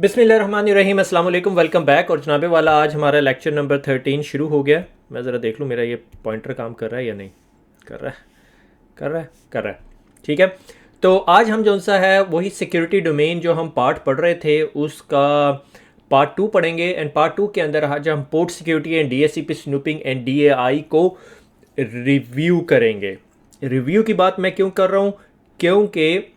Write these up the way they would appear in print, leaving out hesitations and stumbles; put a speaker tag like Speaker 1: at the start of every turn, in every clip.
Speaker 1: बिस्मिल्लाहिर्रहमानिर्रहीम, अस्सलाम वालेकुम, वेलकम बैक। और जनाबे वाला आज हमारा लेक्चर नंबर 13 शुरू हो गया। मैं ज़रा देख लूँ मेरा ये पॉइंटर काम कर रहा है या नहीं। कर रहा है, कर रहा है, कर रहा है। ठीक है, तो आज हम जौन सा है वही सिक्योरिटी डोमेन जो हम पार्ट पढ़ रहे थे उसका पार्ट 2 पढ़ेंगे। एंड पार्ट 2 के अंदर आज हम port security and DHCP snooping and DAI को रिव्यू करेंगे। रिव्यू की बात मैं क्यों कर रहा हूँ? क्योंकि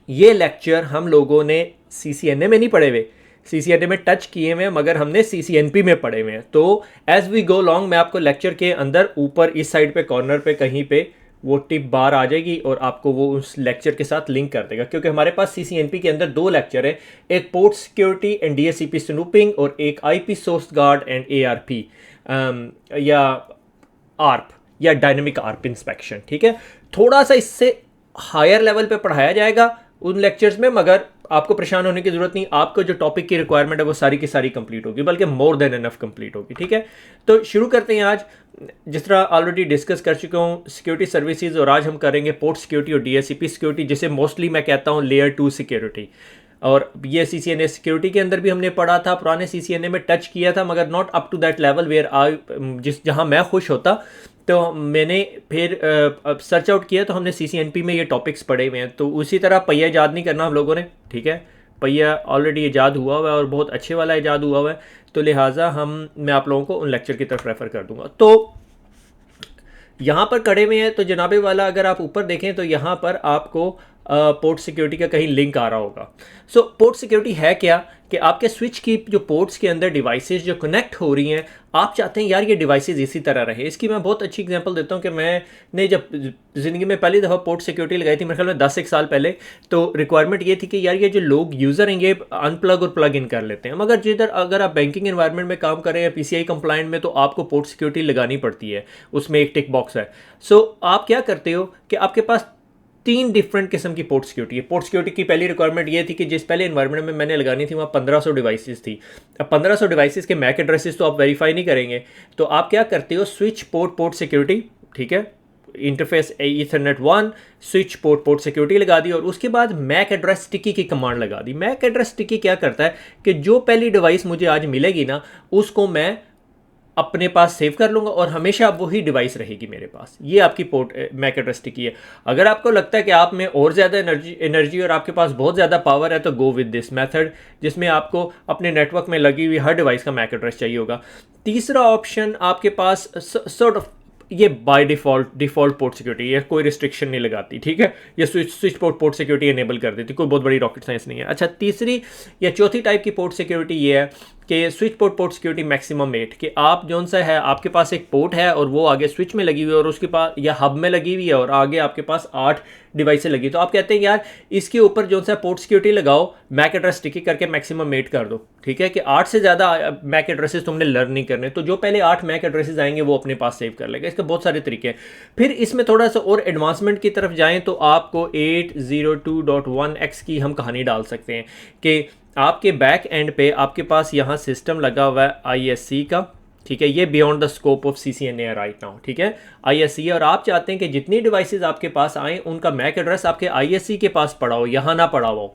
Speaker 1: ये लेक्चर हम लोगों ने CCNA में नहीं पढ़े हुए, CCNA में टच किए हुए हैं मगर हमने CCNP में पढ़े हुए हैं। तो एज वी गो लॉन्ग मैं आपको लेक्चर के अंदर ऊपर इस साइड पे कॉर्नर पे कहीं पे वो टिप बार आ जाएगी और आपको वो उस लेक्चर के साथ लिंक कर देगा, क्योंकि हमारे पास CCNP के अंदर 2 लेक्चर है, एक port security and DHCP snooping और एक IP source guard and ARP या ARP या डायनेमिक ARP इंस्पेक्शन। ठीक है, थोड़ा सा इससे हायर लेवल पे पढ़ाया जाएगा उन लेक्चर्स में, मगर आपको परेशान होने की जरूरत नहीं। आपको जो टॉपिक की रिक्वायरमेंट है वो सारी की सारी कंप्लीट होगी, बल्कि मोर देन इनफ कंप्लीट होगी। ठीक है, तो शुरू करते हैं। आज जिस तरह ऑलरेडी डिस्कस कर चुका हूँ सिक्योरिटी सर्विसेज, और आज हम करेंगे पोर्ट सिक्योरिटी और DHCP सिक्योरिटी, जिसे मोस्टली मैं कहता हूँ लेयर 2 सिक्योरिटी। और ये CCNA सिक्योरिटी के अंदर भी हमने पढ़ा था, पुराने CCNA में टच किया था, मगर not up to that level where I जहाँ मैं खुश होता। तो मैंने फिर सर्च आउट किया तो हमने CCNP में ये टॉपिक्स पढ़े हुए हैं। तो उसी तरह पहिया ईजाद नहीं करना हम लोगों ने। ठीक है, पहिया ऑलरेडी ईजाद हुआ हुआ है और बहुत अच्छे वाला ईजाद हुआ हुआ है, तो लिहाजा मैं आप लोगों को उन लेक्चर की तरफ रेफ़र कर दूंगा। तो यहाँ पर खड़े हुए हैं तो जनाबे वाला अगर आप ऊपर देखें तो यहाँ पर आपको पोर्ट सिक्योरिटी का कहीं लिंक आ रहा होगा। सो पोर्ट सिक्योरिटी है क्या कि आपके स्विच की जो पोर्ट्स के अंदर डिवाइसेस जो कनेक्ट हो रही हैं, आप चाहते हैं यार ये डिवाइसेस इसी तरह रहे। इसकी मैं बहुत अच्छी एग्जांपल देता हूँ कि मैंने जब ज़िंदगी में पहली दफ़ा पोर्ट सिक्योरिटी लगाई थी, मेरे ख्याल में 10-1 साल पहले, तो रिक्वायरमेंट ये थी कि यार ये जो लोग यूज़र हैं ये अनप्लग और प्लग इन कर लेते हैं, मगर जिधर अगर आप बैंकिंग एनवायरनमेंट में काम कर रहे हैं PCI कंप्लाइंट में, तो आपको पोर्ट सिक्योरिटी लगानी पड़ती है, उसमें एक टिक बॉक्स है। सो आप क्या करते हो कि आपके पास 3 डिफरेंट किस्म की पोर्ट सिक्योरिटी है। पोर्ट सिक्योरिटी की पहली रिक्वायरमेंट ये थी कि जिस पहले एनवायरनमेंट में मैंने लगानी थी वहाँ 1500 डिवाइसेस थी। अब 1500 डिवाइसेस के मैक एड्रेसेस तो आप वेरीफाई नहीं करेंगे, तो आप क्या करते हो, स्विच पोर्ट सिक्योरिटी, ठीक है, interface Ethernet 1 switch port security लगा दी, और उसके बाद मैक एड्रेस स्टिकी की कमांड लगा दी। मैक एड्रेस स्टिकी क्या करता है कि जो पहली डिवाइस मुझे आज मिलेगी ना, उसको मैं अपने पास सेव कर लूँगा और हमेशा वही डिवाइस रहेगी मेरे पास। ये आपकी पोर्ट मैक एड्रेस की है। अगर आपको लगता है कि आप में और ज़्यादा एनर्जी और आपके पास बहुत ज़्यादा पावर है, तो गो विद दिस मेथड, जिसमें आपको अपने नेटवर्क में लगी हुई हर डिवाइस का मैक एड्रेस चाहिए होगा। तीसरा ऑप्शन आपके पास सॉर्ट ऑफ ये बाय डिफ़ॉल्ट पोर्ट सिक्योरिटी, ये कोई रिस्ट्रिक्शन नहीं लगाती। ठीक है, ये स्विच पोर्ट सिक्योरिटी इनेबल कर देती, कोई बहुत बड़ी रॉकेट साइंस नहीं है। अच्छा, तीसरी या चौथी टाइप की पोर्ट सिक्योरिटी ये है कि स्विच पोर्ट सिक्योरिटी मैक्सिमम 8, कि आप जौन सा है आपके पास एक पोर्ट है और वो आगे स्विच में लगी हुई है और उसके पास या हब में लगी हुई है और आगे आपके पास 8 डिवाइसें लगी, तो आप कहते हैं यार इसके ऊपर जौन सा पोर्ट सिक्योरिटी लगाओ, मैक एड्रेस स्टिकी करके मैक्सिमम 8 कर दो। ठीक है, कि 8 से ज़्यादा मैक एड्रेसेस तुमने लर्न नहीं करने, तो जो पहले 8 मैक एड्रेसेस आएंगे वो अपने पास सेव कर लेगा। इसके बहुत सारे तरीके हैं। फिर इसमें थोड़ा सा और एडवांसमेंट की तरफ जाएँ तो आपको 802.1x की हम कहानी डाल सकते हैं कि आपके बैक एंड पे आपके पास यहाँ सिस्टम लगा हुआ है ISC का। ठीक है, ये beyond the scope of CCNA right now. ठीक है, ISC, और आप चाहते हैं कि जितनी डिवाइसेस आपके पास आएँ उनका मैक एड्रेस आपके ISC के पास पड़ा हो, यहाँ ना पड़ा हो।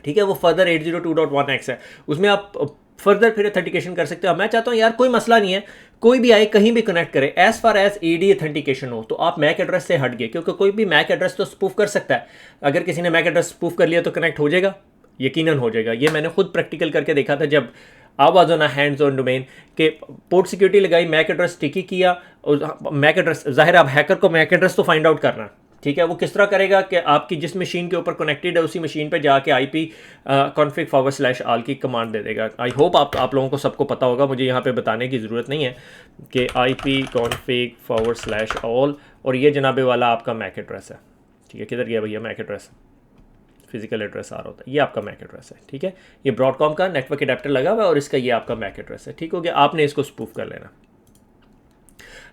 Speaker 1: ठीक है, वो फर्दर 802.1x है, उसमें आप फर्दर फिर ऑथेंटिकेशन कर सकते हो। मैं चाहता हूँ यार कोई मसला नहीं है, कोई भी आए कहीं भी कनेक्ट करे, as far as AD authentication हो, तो आप मैक एड्रेस से हट गए, क्योंकि कोई भी मैक एड्रेस तो स्पूफ कर सकता है। अगर किसी ने मैक एड्रेस स्पूफ कर लिया तो कनेक्ट हो जाएगा, यकीनन हो जाएगा। ये मैंने खुद प्रैक्टिकल करके देखा था जब I was on a hands on domain, के पोर्ट सिक्योरिटी लगाई, मैक एड्रेस स्टिकी किया, और मैक एड्रेस ज़ाहिर है, अब हैकर को मैक एड्रेस तो फाइंड आउट करना। ठीक है, वो किस तरह करेगा कि आपकी जिस मशीन के ऊपर कनेक्टेड है उसी मशीन पे जाके IP config/all की कमांड दे देगा। आई होप आप लोगों को सबको पता होगा, मुझे यहाँ पे बताने की ज़रूरत नहीं है कि IP config/all, और ये जनाबे वाला आपका मैक एड्रेस है। ठीक है, किधर गया भैया मैक एड्रेस, फिजिकल एड्रेस आ रहा होता है, ये आपका मैक एड्रेस है। ठीक है, ये ब्रॉडकॉम का नेटवर्क एडेप्टर लगा हुआ है और इसका ये आपका मैक एड्रेस है। ठीक हो गया, आपने इसको स्पूफ कर लेना,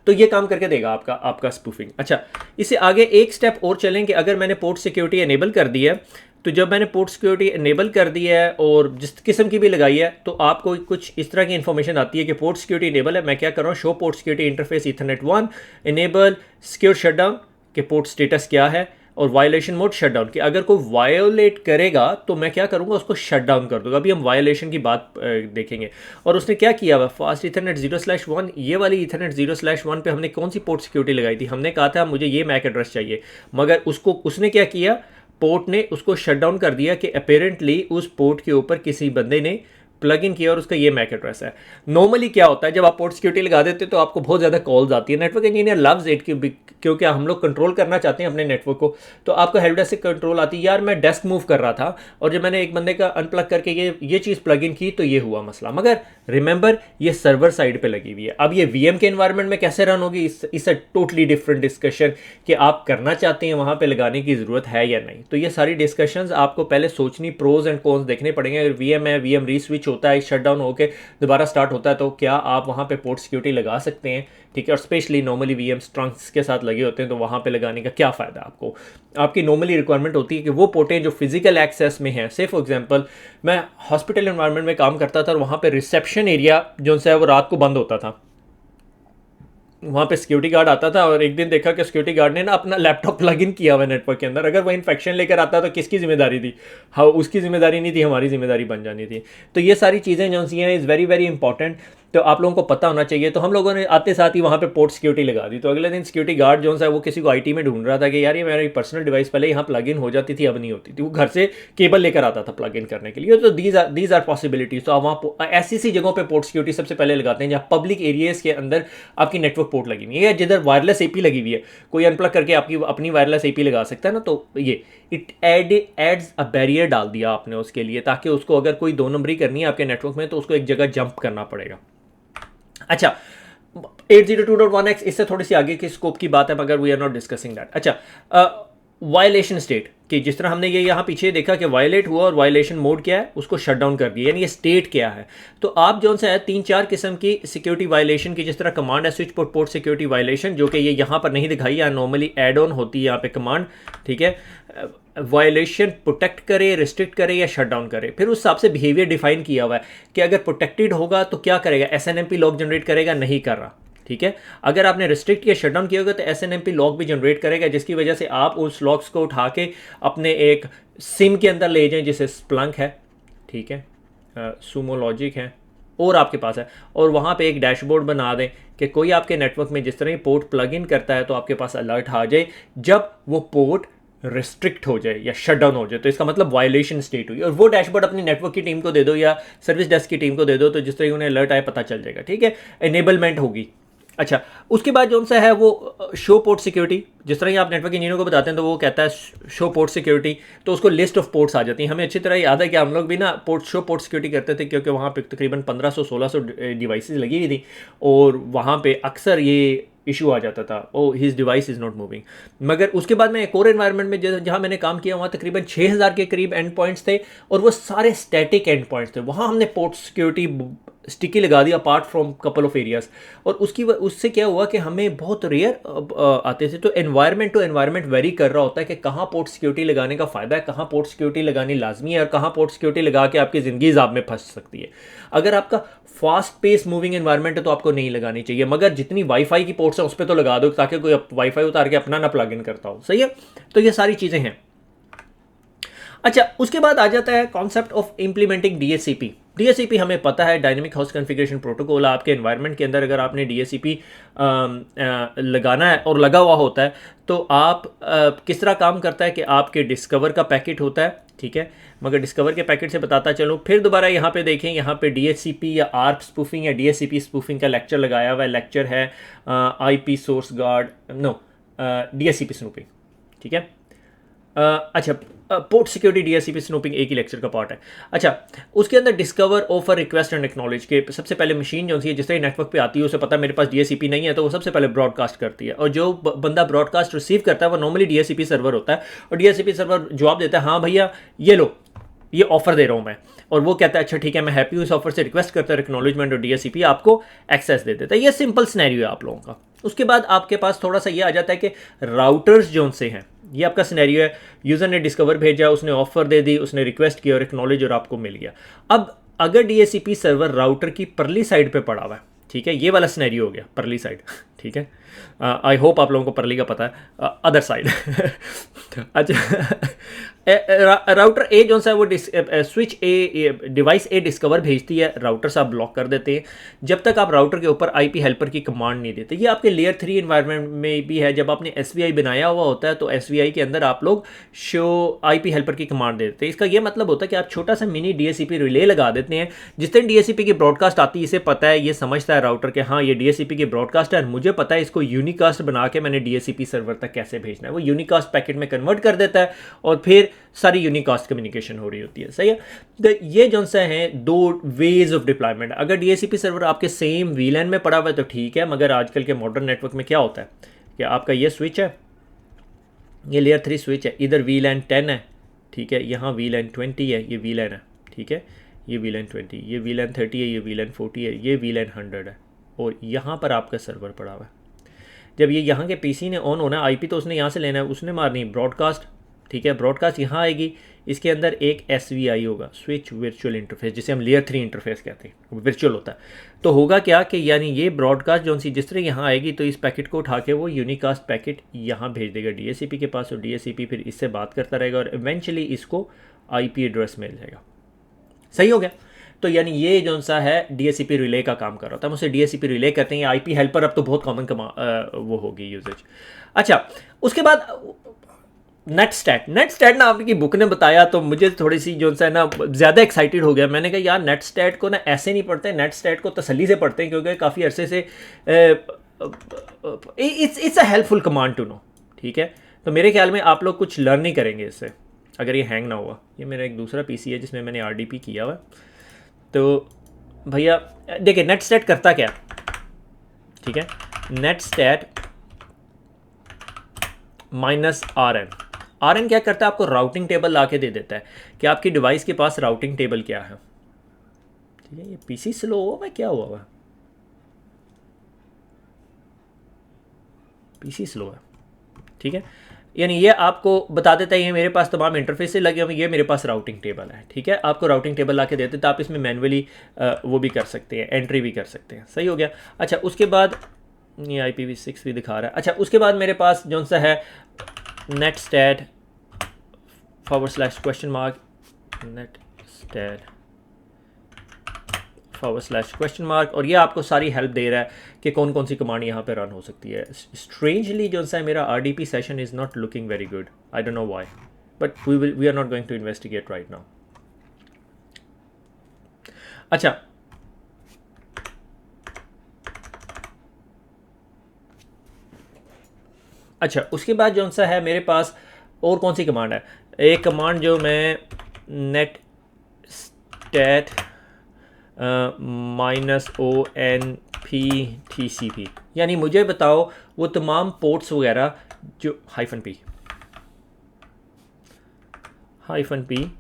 Speaker 1: तो ये काम करके देगा आपका स्पूफिंग। अच्छा, इससे आगे एक स्टेप और चलें कि अगर मैंने पोर्ट सिक्योरिटी एनेबल कर दी है, तो जब मैंने पोर्ट सिक्योरिटी एनेबल कर दी है और जिस किस्म की भी लगाई है, तो आपको कुछ इस तरह की इन्फॉर्मेशन आती है कि पोर्ट सिक्योरिटी एनेबल है। मैं क्या कर रहा हूँ, show port security interface Ethernet 1 enable secure shutdown, के पोर्ट स्टेटस क्या है, और वायलेशन मोड शट डाउन की। अगर कोई वायोलेट करेगा तो मैं क्या करूँगा, उसको शट डाउन कर दूंगा। अभी हम वायोलेशन की बात देखेंगे। और उसने क्या किया हुआ, फास्ट ईथरनेट 0/1, ये वाली ईथरनेट 0/1 पे हमने कौन सी पोर्ट सिक्योरिटी लगाई थी, हमने कहा था मुझे ये मैक एड्रेस चाहिए, मगर उसने क्या किया, पोर्ट ने उसको शट डाउन कर दिया कि अपेरेंटली उस पोर्ट के ऊपर किसी बंदे ने प्लग इन किया और उसका ये मैक एड्रेस है। नॉर्मली क्या होता है, जब आप पोर्ट सिक्योरिटी लगा देते हो तो आपको बहुत ज़्यादा कॉल्स आती है। नेटवर्क इंजीनियर लव्स इट क्योंकि हम लोग कंट्रोल करना चाहते हैं अपने नेटवर्क को। तो आपको हेल्प डेस्क से कंट्रोल आती है, यार मैं डेस्क मूव कर रहा था और जब मैंने एक बंदे का अनप्लग करके ये चीज़ प्लग इन की तो ये हुआ मसला। मगर रिमेंबर ये सर्वर साइड पे लगी हुई है। अब ये वीएम के एनवायरनमेंट में कैसे रन होगी, इस अ टोटली डिफरेंट डिस्कशन कि आप करना चाहते हैं वहाँ पे लगाने की ज़रूरत है या नहीं। तो ये सारी डिस्कशंस आपको पहले सोचनी, प्रोज एंड कॉन्स देखने पड़ेंगे। अगर वीएम है, वीएम रीस्विच होता है, शट डाउन होकर दोबारा स्टार्ट होता है, तो क्या आप वहाँ पे पोर्ट सिक्योरिटी लगा सकते हैं, ठीक है। और स्पेशली नॉर्मली वीएम ट्रंक्स के साथ लगे होते हैं तो वहाँ पे लगाने का क्या फ़ायदा आपको। आपकी नॉर्मली रिक्वायरमेंट होती है कि वो पोर्टें जो फिजिकल एक्सेस में हैं, से फॉर एग्जांपल मैं हॉस्पिटल एनवायरनमेंट में काम करता था और वहाँ पे रिसेप्शन एरिया जो है वो रात को बंद होता था। वहाँ पे सिक्योरिटी गार्ड आता था और एक दिन देखा कि सिक्योरिटी गार्ड ने ना अपना लैपटॉप प्लग इन किया हुआ नेटवर्क के अंदर। अगर वो इन्फेक्शन लेकर आता तो किसकी जिम्मेदारी थी, हाँ उसकी जिम्मेदारी नहीं थी, हमारी जिम्मेदारी बन जानी थी। तो ये सारी चीज़ें जो सी हैं इज़ वेरी वेरी इंपॉर्टेंट, तो आप लोगों को पता होना चाहिए। तो हम लोगों ने आते साथ ही वहाँ पे पोर्ट सिक्योरिटी लगा दी। तो अगले दिन सिक्योरिटी गार्ड जो है वो किसी को आईटी में ढूंढ रहा था कि यार ये मेरी पर्सनल डिवाइस पहले यहाँ प्लग इन हो जाती थी, अब नहीं होती थी। वो घर से केबल लेकर आता था प्लग इन करने के लिए। तो दीज आर पॉसिबिलिटीज। तो आप वहाँ ऐसी जगहों पर पोर्ट सिक्योरिटी सबसे पहले लगाते हैं जहाँ पब्लिक एरियाज के अंदर आपकी नेटवर्क पोर्ट लगी हुई है, जिधर वायरलेस एपी लगी हुई है। कोई अनप्लग करके आपकी अपनी वायरलेस एपी लगा सकता है ना। तो ये एड्स अ बैरियर डाल दिया आपने उसके लिए, ताकि उसको अगर कोई 2 नंबरी करनी है आपके नेटवर्क में तो उसको एक जगह जंप करना पड़ेगा। अच्छा, 802.1x इससे थोड़ी सी आगे की स्कोप की बात है, मगर we are not discussing that. अच्छा, वायलेशन स्टेट कि जिस तरह हमने ये यहाँ पीछे देखा कि वायलेट हुआ और वायलेशन मोड क्या है, उसको शट डाउन कर दिया, यानी ये स्टेट क्या है। तो आप जो है 3-4 किस्म की सिक्योरिटी वायलेशन की, जिस तरह कमांड है स्विच पोर्ट सिक्योरिटी वायलेशन, जो कि ये यहाँ पर नहीं दिखाई है, नॉर्मली एड ऑन होती है यहाँ पे कमांड, ठीक है। वायलेशन प्रोटेक्ट करे, रिस्ट्रिक्ट करे या शट डाउन करे। फिर उस हिसाब से बिहेवियर डिफाइन किया हुआ है कि अगर प्रोटेक्टेड होगा तो क्या करेगा, SNMP लॉग जनरेट करेगा, नहीं कर रहा, ठीक है। अगर आपने रिस्ट्रिक्ट या शट डाउन किया होगा तो SNMP लॉग भी जनरेट करेगा, जिसकी वजह से आप उस लॉग्स को उठा के अपने एक सिम के अंदर ले जाएं, जिसे स्प्लंक है, ठीक है, सुमो लॉजिक है और आपके पास है, और वहाँ पे एक डैशबोर्ड बना दें कि कोई आपके नेटवर्क में जिस तरह ही पोर्ट प्लग इन करता है तो आपके पास अलर्ट आ जाए जब वो पोर्ट रिस्ट्रिक्ट हो जाए या शट डाउन हो जाए, तो इसका मतलब वायलेशन स्टेट हुई। और वो डैशबोर्ड अपनी नेटवर्क की टीम को दे दो या सर्विस डेस्क की टीम को दे दो, तो जिस तरह उन्हें अलर्ट आए पता चल जाएगा, ठीक है, एनेबलमेंट होगी। अच्छा, उसके बाद जो सा है वो शो पोर्ट सिक्योरिटी, जिस तरह ही आप नेटवर्क इंजीनियर को बताते हैं तो वो कहता है शो पोर्ट सिक्योरिटी, तो उसको लिस्ट ऑफ पोर्ट्स आ जाती हैं। हमें अच्छी तरह याद है कि हम लोग भी ना शो पोर्ट सिक्योरिटी करते थे, क्योंकि वहाँ पे तकरीबन 1500-1600 डिवाइसेस लगी हुई थी और वहाँ पे अक्सर ये इशू आ जाता था, oh his device is not moving. मगर उसके बाद मैं एक और एनवायरनमेंट में जहाँ मैंने काम किया, वहाँ तकरीबन 6000 के करीब एंड पॉइंट्स थे और वो सारे स्टैटिक एंड पॉइंट्स थे। वहाँ हमने पोर्ट सिक्योरिटी स्टिकी लगा दी apart from couple of areas, और उससे क्या हुआ कि हमें बहुत रेयर आते थे। तो एनवायरनमेंट टू एनवायरनमेंट वेरी कर रहा होता है कि कहाँ पोर्ट सिक्योरिटी लगाने का फ़ायदा है, कहाँ पोर्ट सिक्योरिटी लगानी लाजमी है और कहाँ पोर्ट सिक्योरिटी लगा के आपकी ज़िंदगी ज़ाब में फंस सकती है। अगर आपका फास्ट पेस मूविंग एनवायरनमेंट है तो आपको नहीं लगानी चाहिए, मगर जितनी वाईफाई की पोर्ट्स हैं उस पर तो लगा दो, ताकि कोई वाईफाई उतार के अपना ना प्लग इन करता हो, सही है। तो ये सारी चीज़ें हैं। अच्छा, उसके बाद आ जाता है concept of implementing DHCP। DHCP हमें पता है, डायनेमिक हाउस कॉन्फ़िगरेशन प्रोटोकॉल। आपके एनवायरनमेंट के अंदर अगर आपने DHCP लगाना है और लगा हुआ होता है तो आप किस तरह काम करता है कि आपके डिस्कवर का पैकेट होता है, ठीक है। मगर डिस्कवर के पैकेट से बताता चलो, फिर दोबारा यहाँ पे देखें, यहाँ पे DHCP या ARP स्पूफिंग या DHCP स्पूफिंग का लेक्चर लगाया हुआ है। लेक्चर है IP source guard, no DHCP snooping, ठीक है। अच्छा, पोर्ट सिक्योरिटी DHCP स्नूपिंग एक ही लेक्चर का पार्ट है। अच्छा, उसके अंदर discover, offer, request and acknowledge के सबसे पहले मशीन जो है जिस तरह नेटवर्क पे आती है उसे पता है मेरे पास DHCP नहीं है, तो वो सबसे पहले ब्रॉडकास्ट करती है, और जो बंदा ब्रॉडकास्ट रिसीव करता है वो नॉर्मली DHCP सर्वर होता है, और DHCP सर्वर जवाब देता है हाँ भैया ये लो, ये ऑफर दे रहा हूँ मैं, और वो कहता है अच्छा ठीक है मैं हैप्पी हूँ इस ऑफर से, रिक्वेस्ट करता है एक्नॉलेजमेंट, और DHCP आपको एक्सेस दे देता है। ये सिंपल सिनेरियो है आप लोगों का। उसके बाद आपके पास थोड़ा सा ये आ जाता है कि राउटर्स जो से हैं, ये आपका सिनेरियो है, यूज़र ने डिस्कवर भेजा, उसने ऑफर दे दी, उसने रिक्वेस्ट किया और एक्नॉलेज और आपको मिल गया। अब अगर DHCP सर्वर राउटर की परली साइड पे पड़ा हुआ है, ठीक है, ये वाला सिनेरियो हो गया परली साइड, ठीक है। आई होप आप लोगों को परली का पता है, अदर साइड। अच्छा, राउटर ए जो सा है वो स्विच ए, डिवाइस ए डिस्कवर भेजती है, राउटर से आप ब्लॉक कर देते हैं जब तक आप राउटर के ऊपर आईपी हेल्पर की कमांड नहीं देते। ये आपके लेयर 3 इन्वायरमेंट में भी है। जब आपने एसवीआई बनाया हुआ होता है तो एसवीआई के अंदर आप लोग शो आईपी हेल्पर की कमांड देते हैं। इसका ये मतलब होता है कि आप छोटा सा मिनी डीएससीपी रिले लगा देते हैं। जिस दिन डीएससीपी की ब्रॉडकास्ट आती है, इसे पता है, ये समझता है राउटर के हाँ ये डीएससीपी की ब्रॉडकास्ट है, मुझे पता है इसको यूनिकास्ट बना के मैंने डीएससीपी सर्वर तक कैसे भेजना है। वो यूनिकास्ट पैकेट में कन्वर्ट कर देता है और फिर सारी यूनिकास्ट कम्युनिकेशन हो रही होती है। सही है। तो ये जो सा है दो वेज ऑफ डिप्लॉयमेंट। अगर डीएससीपी सर्वर आपके सेम वीलैन में पड़ा हुआ है तो ठीक है, मगर आजकल के मॉडर्न नेटवर्क में क्या होता है कि आपका ये स्विच है, ये लेयर 3 स्विच है, इधर वीलैन 10 है, ठीक है, यहाँ वीलैन 20 है, ये वीलैन है, ठीक है, ये वीलैन 20, ये वीलैन 30 है, ये वीलैन 40 है, ये वीलैन 100 है, और यहाँ पर आपका सर्वर पड़ा हुआ है। जब ये यहाँ के पीसी ने ऑन होना है, आईपी तो उसने यहाँ से लेना है, उसने मारनी है ब्रॉडकास्ट, ठीक है, ब्रॉडकास्ट यहाँ आएगी, इसके अंदर एक एसवीआई होगा, स्विच वर्चुअल इंटरफेस, जिसे हम लेयर 3 इंटरफेस कहते हैं, वर्चुअल होता है। तो होगा क्या कि यानी ये ब्रॉडकास्ट जो सी जिस तरह यहाँ आएगी तो इस पैकेट को उठा के वो यूनिकास्ट पैकेट यहाँ भेज देगा डीएससीपी के पास, और डीएससीपी फिर इससे बात करता रहेगा और इवेंचुअली इसको आईपी एड्रेस मिल जाएगा। सही हो गया। तो यानी ये जो सा है डीएससीपी रिले का काम कर रहा था, हम उसे डीएससीपी रिले कहते हैं। आईपी हेल्पर अब तो बहुत कॉमन वो होगी यूजेज। अच्छा, उसके बाद नेटस्टैट ना आपकी बुक ने बताया तो मुझे थोड़ी सी जो है ना ज़्यादा एक्साइटेड हो गया। मैंने कहा यार नेटस्टैट को ना ऐसे नहीं पढ़ते, नेटस्टैट को तसल्ली से पढ़ते हैं, क्योंकि काफ़ी अरसे से it's a helpful command to know, ठीक है। तो मेरे ख्याल में आप लोग कुछ लर्न नहीं करेंगे इससे, अगर ये हैंग ना हुआ। ये मेरा एक दूसरा पीसी है जिसमें मैंने आरडीपी किया हुआ। तो भैया देखिए नेटस्टैट करता क्या, ठीक है, नेटस्टैट -RN क्या करता है, आपको राउटिंग टेबल ला के दे देता है कि आपकी डिवाइस के पास राउटिंग टेबल क्या है, ठीक है। ये पीसी स्लो हुआ है, क्या हुआ है, पीसी स्लो है, ठीक है। यानी ये आपको बता देता है ये मेरे पास तमाम इंटरफेस से लगे हुए, ये मेरे पास राउटिंग टेबल है, ठीक है। आपको राउटिंग टेबल ला के देते तो आप इसमें मैनुअली वो भी कर सकते हैं, एंट्री भी कर सकते हैं। सही हो गया। अच्छा, उसके बाद ये IPv6 भी दिखा रहा है। अच्छा, उसके बाद मेरे पास जो सा है नेटस्टैट /? नेटस्टैट /? और ये आपको सारी हेल्प दे रहा है कि कौन कौन सी कमांड यहाँ पे रन हो सकती है। स्ट्रेंजली जो सा है मेरा RDP session is not looking very good, I don't know why, but we are not going to investigate right now. अच्छा, उसके बाद जो सा है मेरे पास और कौन सी कमांड है, एक कमांड जो मैं नेट स्टैट -ONP/TCP, यानी मुझे बताओ वो तमाम पोर्ट्स वगैरह जो -P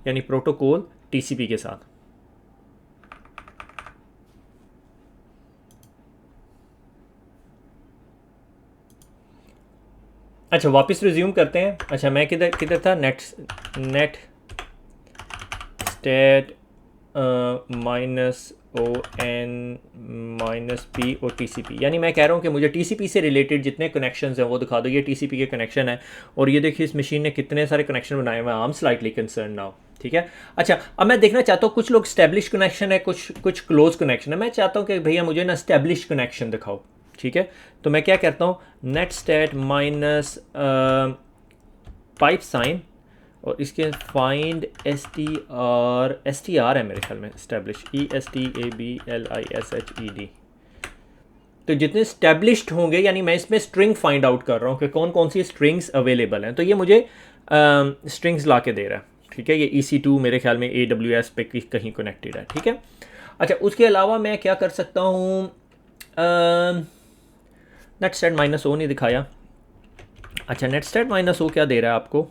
Speaker 1: यानी प्रोटोकॉल TCP के साथ। अच्छा, वापस रिज्यूम करते हैं। अच्छा, मैं किधर था, नेट स्टैट -ON-P और TCP, यानी मैं कह रहा हूँ कि मुझे TCP से रिलेटेड जितने कनेक्शंस हैं वो दिखा दो। ये TCP के कनेक्शन है और ये देखिए इस मशीन ने कितने सारे कनेक्शन बनाए हुए हैं। I am slightly concern now, ठीक है। अच्छा, अब मैं देखना चाहता हूँ, कुछ लोग स्टैब्लिश कनेक्शन है, कुछ क्लोज कनेक्शन है। मैं चाहता हूँ कि भैया मुझे ना स्टैब्लिश कनेक्शन दिखाओ, ठीक है। तो मैं क्या करता हूँ, नेटस्टैट पाइप साइन और इसके फाइंड STR है मेरे ख्याल में, स्टैब्लिश ESTABLISHED। तो जितने स्टैब्लिश्ड होंगे, यानी मैं इसमें स्ट्रिंग फाइंड आउट कर रहा हूँ कि कौन कौन सी स्ट्रिंग्स अवेलेबल हैं। तो ये मुझे स्ट्रिंग्स ला के दे रहा है, ठीक है। ये EC2 मेरे ख्याल में AWS पे कहीं कनेक्टेड है, ठीक है। अच्छा, उसके अलावा मैं क्या कर सकता हूँ, नेटस्टैट -O नहीं दिखाया। अच्छा, नेटस्टैट -O क्या दे रहा है आपको,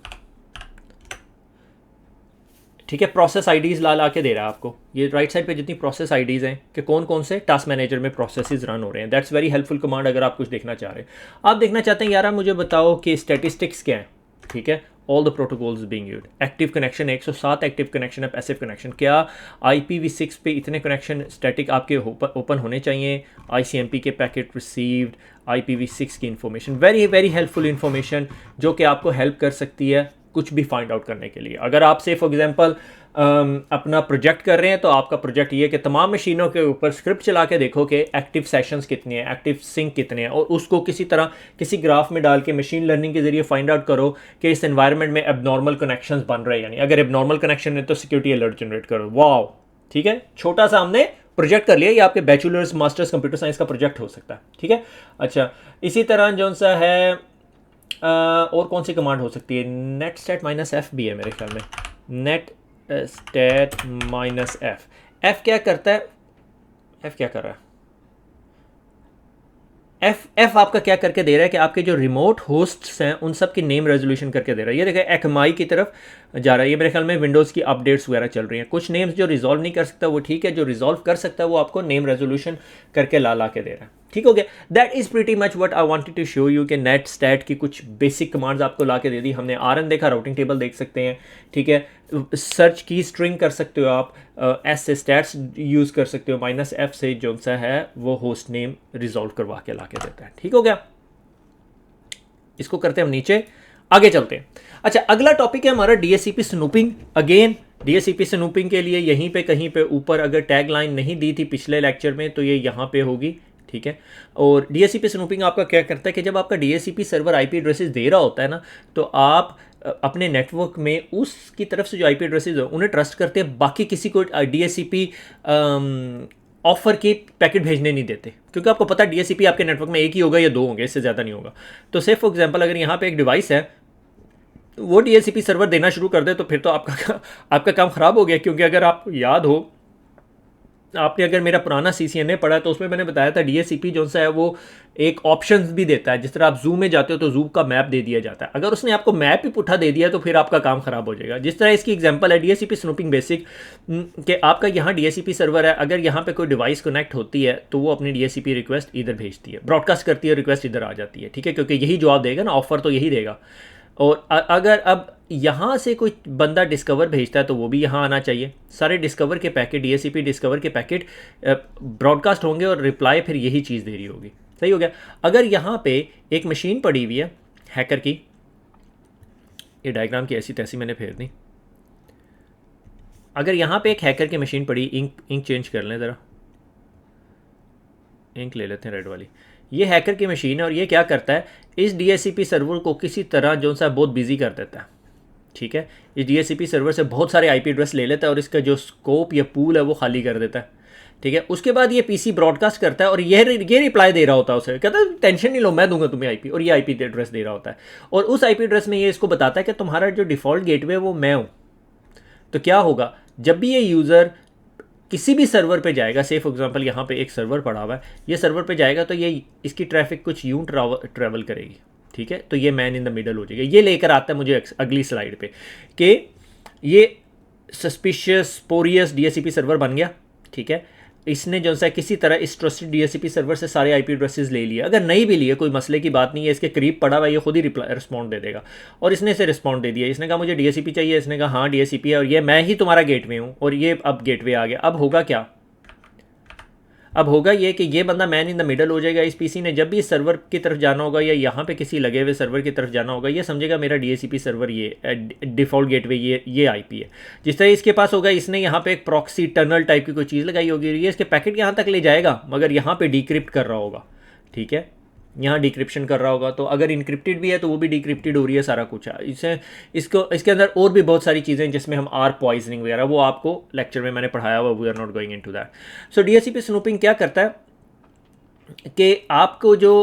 Speaker 1: ठीक है, प्रोसेस आईडीज़ ला के दे रहा है आपको। ये राइट साइड पे जितनी प्रोसेस आईडीज़ हैं कि कौन कौन से टास्क मैनेजर में प्रोसेसेस रन हो रहे हैं। दैट्स वेरी हेल्पफुल कमांड अगर आप कुछ देखना चाह रहे हैं। आप देखना चाहते हैं यार मुझे बताओ कि स्टैटिस्टिक्स क्या है, ठीक है, all the protocols being used. Active connection 107 active connection है, पैसिव कनेक्शन। क्या IPv6 पे इतने कनेक्शन स्टैटिक आपके ओपन होने चाहिए? ICMP के पैकेट रिसीव्ड, IPv6 की information, very very helpful information जो कि आपको हेल्प कर सकती है कुछ भी फाइंड आउट करने के लिए। अगर आप से फॉर एग्जांपल अपना प्रोजेक्ट कर रहे हैं तो आपका प्रोजेक्ट ये है कि तमाम मशीनों के ऊपर स्क्रिप्ट चला के देखो कि एक्टिव सेशंस कितने हैं, एक्टिव सिंक कितने हैं, और उसको किसी तरह किसी ग्राफ में डाल के मशीन लर्निंग के जरिए फाइंड आउट करो कि इस एनवायरनमेंट में एबनॉर्मल कनेक्शंस बन रहे हैं, यानी अगर एबनॉर्मल कनेक्शन है तो सिक्योरिटी अलर्ट जनरेट करो। वाओ, ठीक है, छोटा सा हमने प्रोजेक्ट कर लिया। ये आपके बैचलर्स मास्टर्स कंप्यूटर साइंस का प्रोजेक्ट हो सकता है, ठीक है। अच्छा, इसी तरह जो सा है और कौन सी कमांड हो सकती है? नेट स्टैट -F भी है मेरे ख्याल में, नेट स्टैट -F। F क्या करता है? F क्या कर रहा है? F आपका क्या करके दे रहा है कि आपके जो रिमोट होस्ट्स हैं उन सब की नेम रेजोल्यूशन करके दे रहा है। ये देखिए एक्माई की तरफ जा रहा है। ये मेरे ख्याल में विंडोज़ की अपडेट्स वगैरह चल रही हैं। कुछ नेम्स जो रिजॉल्व नहीं कर सकता वो ठीक है, जो रिजॉल्व कर सकता है वो आपको नेम रेजोल्यूशन करके ला के दे रहा है। ठीक हो गया। That is pretty much what I wanted to show you कि नेट स्टैट की कुछ बेसिक कमांड्स आपको ला के दे दी हमने। RN देखा, राउटिंग टेबल देख सकते हैं, ठीक है। सर्च की स्ट्रिंग कर सकते हो आप, S से स्टैट्स यूज़ कर सकते हो, -F से जो सा है वो होस्ट नेम रिजॉल्व करवा के ला के देता है। ठीक हो गया। इसको करते हैं हम नीचे, आगे चलते हैं। अच्छा, अगला टॉपिक है हमारा DHCP snooping. Again DHCP snooping के लिए यहीं पे कहीं पे ऊपर अगर टैग लाइन नहीं दी थी पिछले लेक्चर में तो ये यहाँ पे होगी, ठीक है। और DHCP स्नूपिंग आपका क्या करता है कि जब आपका DHCP सर्वर IP एड्रेसेस दे रहा होता है ना, तो आप अपने नेटवर्क में उसकी तरफ से जो IP एड्रेसेस हो उन्हें ट्रस्ट करते हैं, बाकी किसी को DHCP ऑफर के पैकेट भेजने नहीं देते, क्योंकि आपको पता है DHCP आपके नेटवर्क में एक ही होगा या दो होंगे, इससे ज़्यादा नहीं होगा। तो से फॉर एग्जांपल अगर यहाँ पे एक डिवाइस है वो DHCP सर्वर देना शुरू कर दे तो फिर तो आपका काम ख़राब हो गया। क्योंकि अगर आप याद हो, आपने अगर मेरा पुराना CCNA पढ़ा तो उसमें मैंने बताया था DHCP जो सा है वो एक ऑप्शंस भी देता है। जिस तरह आप जूम में जाते हो तो जूम का मैप दे दिया जाता है। अगर उसने आपको मैप ही पुठा दे दिया तो फिर आपका काम खराब हो जाएगा। जिस तरह इसकी एग्जांपल है DHCP स्नूपिंग बेसिक, कि आपका यहाँ DHCP सर्वर है, अगर यहाँ पे कोई डिवाइस कनेक्ट होती है तो वो अपनी DHCP रिक्वेस्ट इधर भेजती है, ब्रॉडकास्ट करती है, रिक्वेस्ट इधर आ जाती है, ठीक है, क्योंकि यही जवाब देगा ना, ऑफर तो यही देगा। और अगर अब यहाँ से कोई बंदा डिस्कवर भेजता है तो वो भी यहाँ आना चाहिए। सारे डिस्कवर के पैकेट, DHCP डिस्कवर के पैकेट ब्रॉडकास्ट होंगे और रिप्लाई फिर यही चीज़ दे रही होगी। सही हो गया। अगर यहाँ पे एक मशीन पड़ी हुई है हैकर की, ये डायग्राम की ऐसी तैसी मैंने फेर दी। अगर यहाँ पे एक हैकर की मशीन पड़ी, इंक चेंज कर लें ज़रा, इंक ले लेते हैं रेड वाली। ये हैकर की मशीन है और ये क्या करता है, इस DHCP सर्वर को किसी तरह जो सा बहुत बिजी कर देता है, ठीक है। इस DHCP सर्वर से बहुत सारे IP एड्रेस ले लेता है और इसका जो स्कोप या पूल है वो खाली कर देता है, ठीक है। उसके बाद ये PC ब्रॉडकास्ट करता है और ये रिप्लाई दे रहा होता है उसे, कहता है टेंशन नहीं लो, मैं दूंगा तुम्हें IP, और ये IP एड्रेस दे रहा होता है। और उस IP एड्रेस में ये इसको बताता है कि तुम्हारा जो डिफ़ॉल्ट गेटवे वो मैं हूँ। तो क्या होगा, जब भी ये यूज़र किसी भी सर्वर पे जाएगा, से फॉर एग्जांपल यहाँ पे एक सर्वर पड़ा हुआ है, ये सर्वर पे जाएगा तो ये इसकी ट्रैफिक कुछ यूं ट्रैवल करेगी, ठीक है। तो ये मैन इन द मिडल हो जाएगा। ये लेकर आता है मुझे अगली स्लाइड पे कि ये सस्पिशियस स्पोरियस DHCP सर्वर बन गया, ठीक है। इसने जो सा किसी तरह इस ट्रस्टेड DHCP सर्वर से सारे IP एड्रेसेस ले लिए। अगर नहीं भी लिए कोई मसले की बात नहीं है, इसके करीब पड़ा हुआ, ये खुद ही रिस्पॉन्ड दे देगा। और इसने इसे रिस्पॉन्ड दे दिया, इसने कहा मुझे DHCP चाहिए, इसने कहा हाँ DHCP है और ये मैं ही तुम्हारा गेटवे हूँ, और ये अब गेटवे आ गया। अब होगा क्या, अब होगा ये कि ये बंदा मैन इन द मिडल हो जाएगा। इस PC ने जब भी इस सर्वर की तरफ जाना होगा या यहाँ पे किसी लगे हुए सर्वर की तरफ जाना होगा, ये समझेगा मेरा DHCP सर्वर ये डिफ़ॉल्ट गेटवे ये IP है। जिस तरह इसके पास होगा, इसने यहाँ पे एक प्रॉक्सी टनल टाइप की कोई चीज़ लगाई होगी, ये इसके पैकेट यहाँ तक ले जाएगा, मगर यहाँ पे डिक्रिप्ट कर रहा होगा, ठीक है, यहाँ डिक्रिप्शन कर रहा होगा। तो अगर इनक्रिप्टेड भी है तो वो भी डिक्रिप्टेड हो रही है, सारा कुछ है। इसके अंदर और भी बहुत सारी चीज़ें जिसमें हम आर पॉइजनिंग वगैरह, वो आपको लेक्चर में मैंने पढ़ाया हुआ, we are not going into that. So DHCP snooping क्या करता है कि आपको जो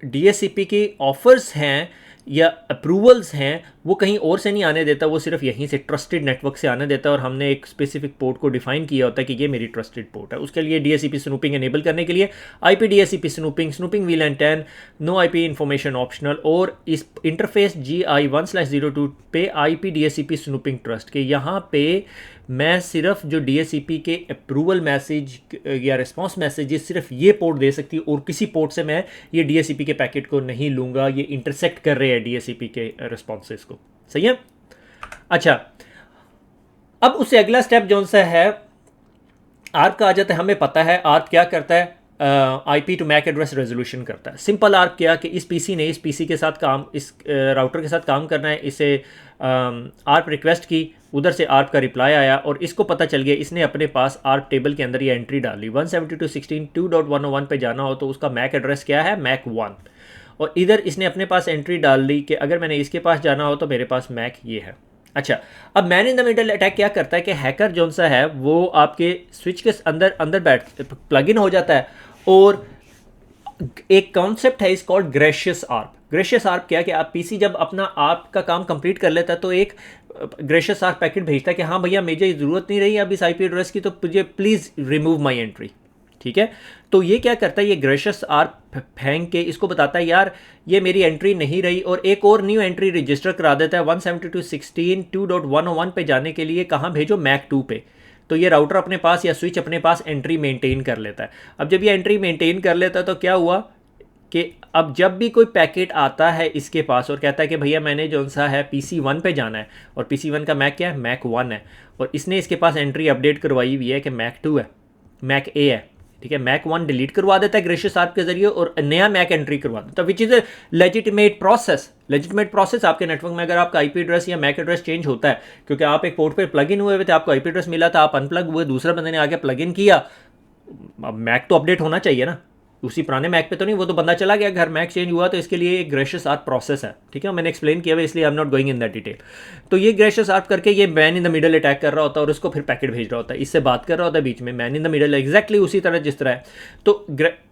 Speaker 1: DHCP की ऑफर्स हैं या अप्रूवल्स हैं वो कहीं और से नहीं आने देता, वो सिर्फ यहीं से ट्रस्टेड नेटवर्क से आने देता है। और हमने एक स्पेसिफिक पोर्ट को डिफाइन किया होता है कि ये मेरी ट्रस्टेड पोर्ट है। उसके लिए DHCP स्नूपिंग एनेबल करने के लिए IP DHCP snooping VLAN 10, no IP information optional, और इस इंटरफेस GI1/02 पे IP DHCP स्नूपिंग ट्रस्ट के यहाँ पे मैं सिर्फ जो DHCP के अप्रूवल मैसेज या रिस्पॉन्स मैसेजेस सिर्फ ये पोर्ट दे सकती हूँ, और किसी पोर्ट से मैं ये DHCP के पैकेट को नहीं लूँगा। ये इंटरसेक्ट कर रहे हैं DHCP के रिस्पॉन्सेस को, सही है। अच्छा, अब उससे अगला स्टेप जो सा है आर्प का आ जाता है। हमें पता है आर्प क्या करता है, IP to MAC address resolution करता है। सिंपल आर्प क्या कि इस पीसी ने इस पीसी के साथ काम, इस राउटर के साथ काम करना है, इसे आर्प रिक्वेस्ट की, उधर से आर्प का रिप्लाई आया और इसको पता चल गया, इसने अपने पास आर्प टेबल के अंदर ये एंट्री डाली 172.16.2.101 पे जाना हो तो उसका मैक एड्रेस क्या है, मैक 1। और इधर इसने अपने पास एंट्री डाल ली कि अगर मैंने इसके पास जाना हो तो मेरे पास मैक ये है। अच्छा, अब man in the middle attack क्या करता है कि हैकर जो सा है वो आपके स्विच के अंदर बैठ प्लग इन हो जाता है और एक कॉन्सेप्ट है is called gratuitous ARP. Gratuitous ARP क्या कि आप पीसी जब अपना आर्प का काम कंप्लीट कर लेता है तो एक ग्रेशियस आर्प पैकेट भेजता है कि हाँ भैया मुझे ज़रूरत नहीं रही अब इस आईपी एड्रेस की, तो मुझे प्लीज़ रिमूव माय एंट्री। ठीक है, तो ये क्या करता है, ये ग्रेशियस आर्प फेंक के इसको बताता है यार ये मेरी एंट्री नहीं रही और एक और न्यू एंट्री रजिस्टर करा देता है 172.16.2.101 पे जाने के लिए, कहाँ भेजो, मैक 2 पे। तो ये राउटर अपने पास या स्विच अपने पास एंट्री मेंटेन कर लेता है। अब जब ये एंट्री मेंटेन कर लेता है तो क्या हुआ कि अब जब भी कोई पैकेट आता है इसके पास और कहता है कि भैया मैंने जो सा है PC1 पे जाना है और PC1 का मैक क्या है, मैक 1 है, और इसने इसके पास एंट्री अपडेट करवाई हुई है कि मैक 2 है, मैक A है। ठीक है, मैक 1 डिलीट करवा देता है ग्रेशियस आर्प के जरिए और नया मैक एंट्री करवा देता है, which is a legitimate process. Legitimate process आपके नेटवर्क में अगर आपका आईपी एड्रेस या मैक एड्रेस चेंज होता है, क्योंकि आप एक पोर्ट पे प्लग इन हुए थे, आपको आईपी एड्रेस मिला था, आप अनप्लग हुए, दूसरा बंदे ने आके प्लग इन किया, अब मैक तो अपडेट होना चाहिए ना, उसी पुराने मैक पे तो नहीं, वो तो बंदा चला गया घर, मैक चेंज हुआ, तो इसके लिए एक ग्रेशियस आर्प प्रोसेस है। ठीक है, मैंने एक्सप्लेन किया हुआ इसलिए I am not going in that detail. तो ये ग्रेशियस आर्प करके ये man in the middle attack कर रहा होता है और उसको फिर पैकेट भेज रहा होता है, इससे बात कर रहा होता है बीच में, man in the middle exactly उसी तरह जिस तरह है। तो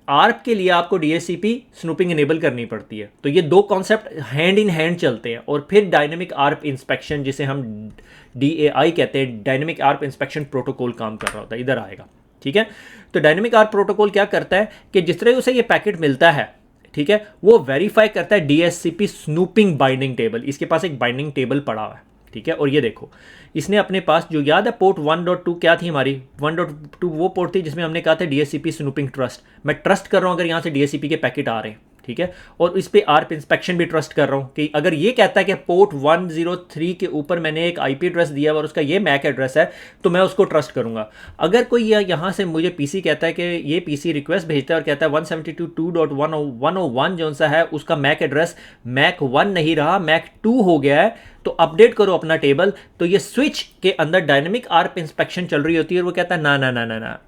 Speaker 1: आर्प के लिए आपको DHCP स्नूपिंग इनेबल करनी पड़ती है। तो ये दो कॉन्सेप्ट हैंड इन हैंड चलते हैं। और फिर डायनेमिक आर्प इंस्पेक्शन, जिसे हम DAI कहते हैं, डायनेमिक आर्प इंस्पेक्शन प्रोटोकॉल काम कर रहा होता है, इधर आएगा। ठीक है, तो डायनेमिक आर्प प्रोटोकॉल क्या करता है कि जिस तरह उसे ये पैकेट मिलता है, ठीक है, वो वेरीफाई करता है DHCP स्नूपिंग बाइंडिंग टेबल। इसके पास एक बाइंडिंग टेबल पड़ा हुआ है। ठीक है, और ये देखो इसने अपने पास जो याद है पोर्ट 1.2 क्या थी हमारी, 1.2 वो पोर्ट थी जिसमें हमने कहा था DHCP स्नूपिंग ट्रस्ट। मैं ट्रस्ट कर रहा हूं अगर यहां से DHCP के पैकेट आ रहे हैं। ठीक है, और इस पे आर्प इंस्पेक्शन भी ट्रस्ट कर रहा हूं कि अगर ये कहता है कि पोर्ट 103 के ऊपर मैंने एक आईपी एड्रेस दिया और उसका ये मैक एड्रेस है, तो मैं उसको ट्रस्ट करूंगा। अगर कोई यहाँ से मुझे पीसी कहता है कि ये पीसी रिक्वेस्ट भेजता है और कहता है 172.2.101 जो सा है उसका मैक एड्रेस मैक 1 नहीं रहा, मैक 2 हो गया है, तो अपडेट करो अपना टेबल, तो ये स्विच के अंदर डायनेमिक आर्प इंस्पेक्शन चल रही होती है और वो कहता है ना ना ना ना ना,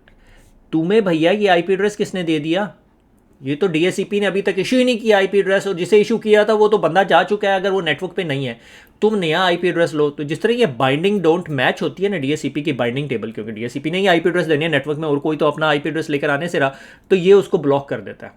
Speaker 1: तुम्हें भैया ये आईपी एड्रेस किसने दे दिया, ये तो DHCP ने अभी तक इशू ही नहीं किया आईपी एड्रेस, और जिसे इशू किया था वो तो बंदा जा चुका है अगर वो नेटवर्क पे नहीं है, तुम नया आईपी एड्रेस लो। तो जिस तरह ये बाइंडिंग डोंट मैच होती है ना DHCP की बाइंडिंग टेबल, क्योंकि DHCP ने ही आईपी एड्रेस देनी है नेटवर्क में और कोई तो अपना आईपी एड्रेस लेकर आने से रहा, तो ये उसको ब्लॉक कर देता है।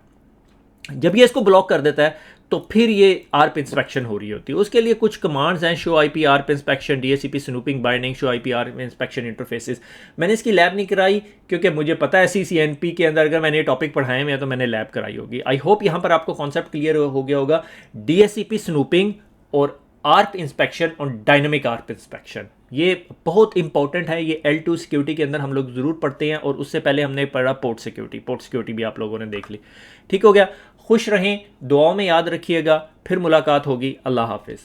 Speaker 1: जब ये इसको ब्लॉक कर देता है तो फिर ये आर्प इंस्पेक्शन हो रही होती है। उसके लिए कुछ कमांड्स हैं, show IP ARP inspection, DHCP snooping binding, show IP ARP inspection interfaces. मैंने इसकी लैब नहीं कराई क्योंकि मुझे पता है CCNP के अंदर अगर मैंने ये टॉपिक पढ़ाए हैं तो मैंने लैब कराई होगी। आई होप यहाँ पर आपको कॉन्सेप्ट क्लियर हो गया होगा। DHCP स्नूपिंग और आर्प इंस्पेक्शन और डायनेमिक आर्प इंस्पेक्शन ये बहुत इंपॉर्टेंट है। ये L2 सिक्योरिटी के अंदर हम लोग ज़रूर पढ़ते हैं, और उससे पहले हमने पढ़ा पोर्ट सिक्योरिटी भी आप लोगों ने देख ली। ठीक हो गया, खुश रहें, दुआओं में याद रखिएगा, फिर मुलाकात होगी, अल्लाह हाफिज़।